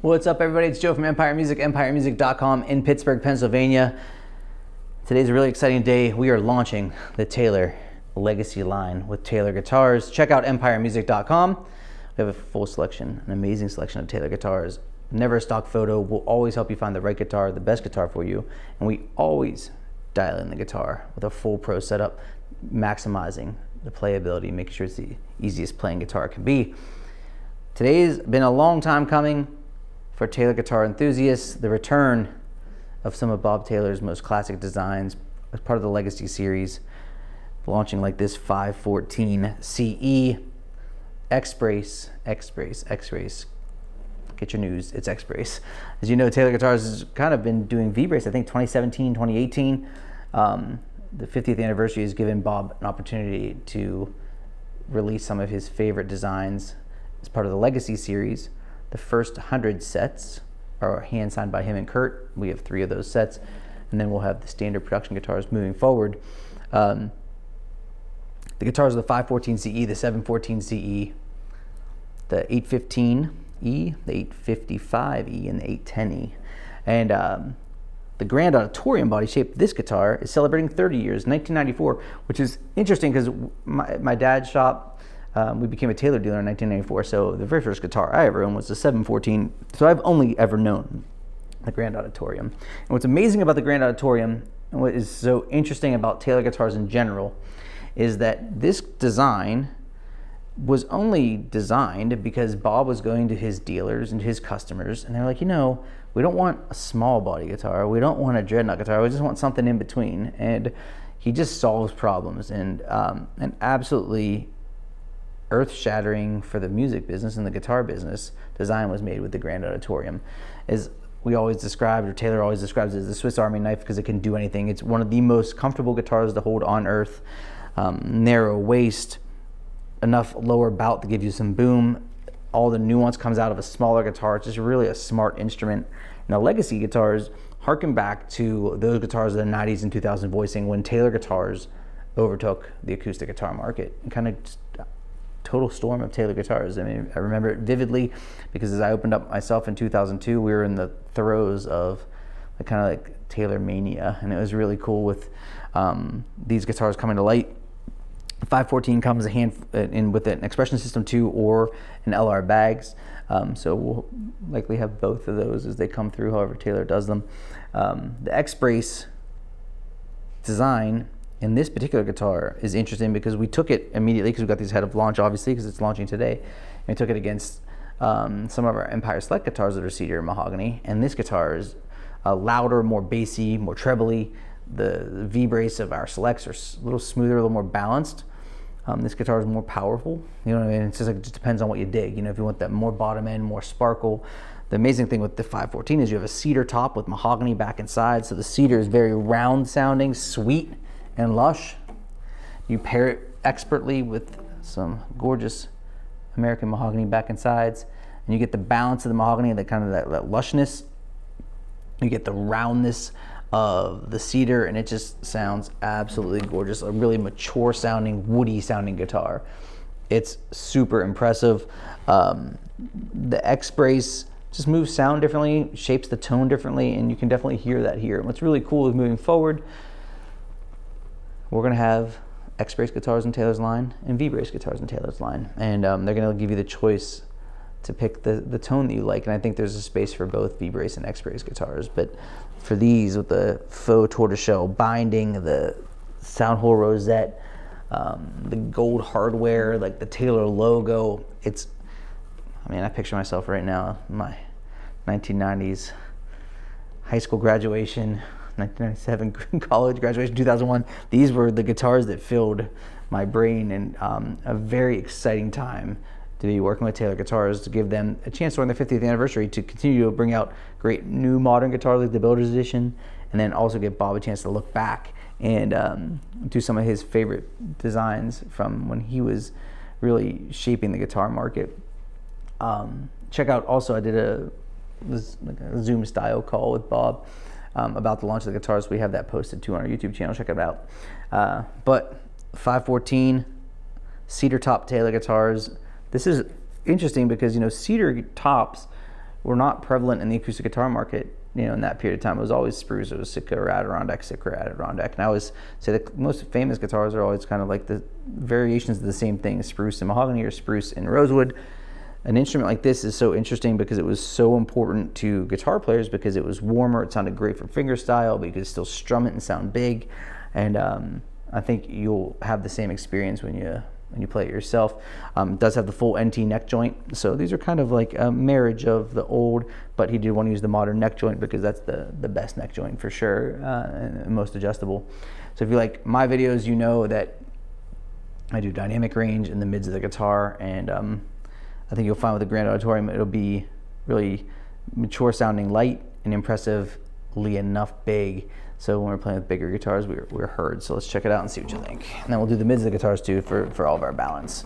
What's up, everybody? It's Joe from Empire Music, empiremusic.com in Pittsburgh, Pennsylvania. Today's a really exciting day. We are launching the Taylor Legacy line with Taylor guitars. Check out empiremusic.com. We have a full selection, an amazing selection of Taylor guitars. Never a stock photo. We'll always help you find the right guitar, the best guitar for you. And we always dial in the guitar with a full pro setup, maximizing the playability, making sure it's the easiest playing guitar it can be. Today's been a long time coming for Taylor guitar enthusiasts. The return of some of Bob Taylor's most classic designs as part of the Legacy series, launching like this 514 CE X-Brace. Get your news, it's X-Brace. As you know, Taylor Guitars has kind of been doing V-Brace, I think 2017, 2018. The 50th anniversary has given Bob an opportunity to release some of his favorite designs as part of the Legacy series. The first 100 sets are hand signed by him and Kurt. We have 3 of those sets, and then we'll have the standard production guitars moving forward. The guitars are the 514 CE, the 714 CE, the 815E, the 855E, and the 810E. And the Grand Auditorium body shape, this guitar is celebrating 30 years, 1994, which is interesting because my dad's shop, we became a Taylor dealer in 1994, so the very first guitar I ever owned was the 714, so I've only ever known the Grand Auditorium. And what's amazing about the Grand Auditorium, and what is so interesting about Taylor guitars in general, is that this design was only designed because Bob was going to his dealers and his customers, and they're like, you know, we don't want a small body guitar, we don't want a dreadnought guitar, we just want something in between. And he just solves problems, and absolutely earth-shattering for the music business and the guitar business design was made with the Grand Auditorium. As we always described, or Taylor always describes it, as the Swiss Army knife because it can do anything. It's one of the most comfortable guitars to hold on earth. Narrow waist, enough lower bout to give you some boom. All the nuance comes out of a smaller guitar. It's just really a smart instrument. Now, Legacy guitars harken back to those guitars of the 90s and 2000 voicing when Taylor guitars overtook the acoustic guitar market, and kind of just total storm of Taylor guitars. I mean, I remember it vividly because as I opened up myself in 2002, we were in the throes of the kind of like Taylor mania, and it was really cool with these guitars coming to light. 514 comes in with an Expression System 2 or an LR bags, so we'll likely have both of those as they come through, however Taylor does them. The X-Brace design in this particular guitar is interesting because we took it immediately because we got these ahead of launch, obviously, because it's launching today. And we took it against some of our Empire Select guitars that are cedar and mahogany, and this guitar is louder, more bassy, more trebly. The V-Brace of our Selects are a little smoother, a little more balanced. This guitar is more powerful. You know what I mean? It's just like, it just depends on what you dig. You know, if you want that more bottom end, more sparkle. The amazing thing with the 514 is you have a cedar top with mahogany back and side, so the cedar is very round sounding, sweet and lush. You pair it expertly with some gorgeous American mahogany back and sides, and you get the balance of the mahogany, that kind of that lushness. You get the roundness of the cedar, and it just sounds absolutely gorgeous. A really mature sounding, woody sounding guitar. It's super impressive. The X-Brace just moves sound differently, shapes the tone differently, and you can definitely hear that here. And what's really cool is moving forward, we're gonna have X-Brace guitars in Taylor's line and V-Brace guitars in Taylor's line. And they're gonna give you the choice to pick the tone that you like. And I think there's a space for both V-Brace and X-Brace guitars. But for these, with the faux tortoiseshell binding, the sound hole rosette, the gold hardware, like the Taylor logo, I mean, I picture myself right now, my 1990s high school graduation, 1997 college graduation, 2001. These were the guitars that filled my brain, and a very exciting time to be working with Taylor guitars, to give them a chance during their 50th anniversary to continue to bring out great new modern guitars like the Builder's Edition, and then also give Bob a chance to look back and do some of his favorite designs from when he was really shaping the guitar market. Check out also, I did a Zoom style call with Bob about the launch of the guitars. We have that posted too on our YouTube channel. Check it out. But 514 cedar top Taylor guitars. This is interesting because, you know, cedar tops were not prevalent in the acoustic guitar market, you know, in that period of time. It was always spruce, it was Sitka or Adirondack, Sitka or Adirondack. And I always say the most famous guitars are always kind of like the variations of the same thing, spruce and mahogany or spruce and rosewood. An instrument like this is so interesting because it was so important to guitar players because it was warmer, it sounded great for fingerstyle, but you could still strum it and sound big. And I think you'll have the same experience when you play it yourself. It does have the full NT neck joint, so these are kind of like a marriage of the old, but he did want to use the modern neck joint because that's the best neck joint for sure, and most adjustable. So if you like my videos, you know that I do dynamic range in the mids of the guitar, and I think you'll find with the Grand Auditorium it'll be really mature sounding light and impressively enough big. So when we're playing with bigger guitars, we're heard. So let's check it out and see what you think. And then we'll do the mids of the guitars too for all of our balance.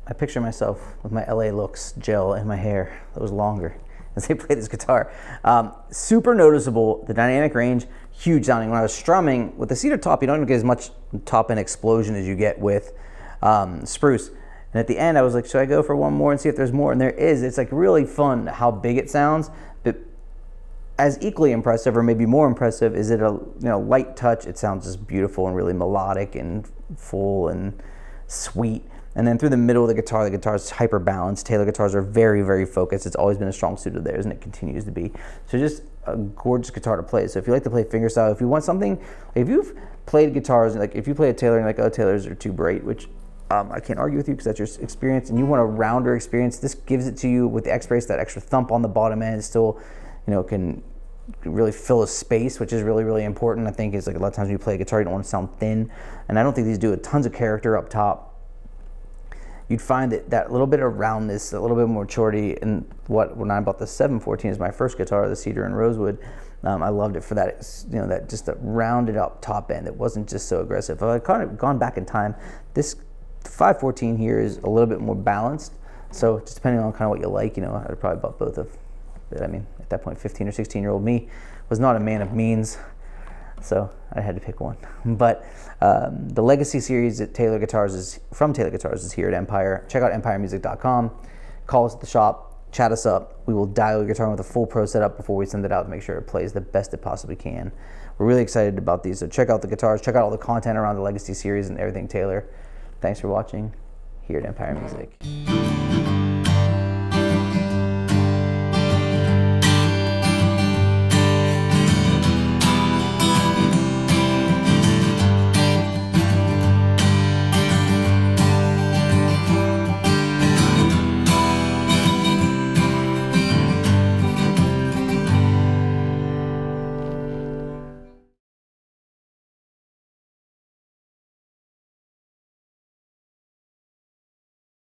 I picture myself with my LA looks gel in my hair that was longer as I play this guitar. Super noticeable, the dynamic range, huge sounding. When I was strumming with the cedar top, you don't get as much top end explosion as you get with spruce. And at the end, I was like, should I go for one more and see if there's more? And there is. It's like really fun how big it sounds, but as equally impressive, or maybe more impressive, is it a light touch. It sounds just beautiful and really melodic and full and sweet. And then through the middle of the guitar is hyper balanced. Taylor guitars are very, very focused. It's always been a strong suit of theirs, and it continues to be. So just a gorgeous guitar to play. So if you like to play fingerstyle, if you want something, if you've played guitars, like if you play a Taylor and you're like, oh, Taylors are too bright, which I can't argue with you because that's your experience, and you want a rounder experience, this gives it to you with the X-Brace, that extra thump on the bottom end. Still, can really fill a space, which is really, really important. I think is like a lot of times when you play a guitar, you don't want to sound thin, and I don't think these do tons of character up top. You'd find that little bit of roundness, a little bit more maturity, and when I bought the 714 as my first guitar, the cedar and rosewood, I loved it for that, that just a rounded up top end. It wasn't just so aggressive. If I'd kind of gone back in time, this 514 here is a little bit more balanced. So just depending on kind of what you like, I'd probably bought both of. I mean, at that point, 15 or 16-year-old me was not a man of means, so I had to pick one. But the Legacy series at Taylor Guitars is here at Empire. Check out empiremusic.com. Call us at the shop, chat us up. We will dial your guitar with a full pro setup before we send it out to make sure it plays the best it possibly can. We're really excited about these, so check out the guitars, check out all the content around the Legacy series and everything Taylor. Thanks for watching here at Empire Music.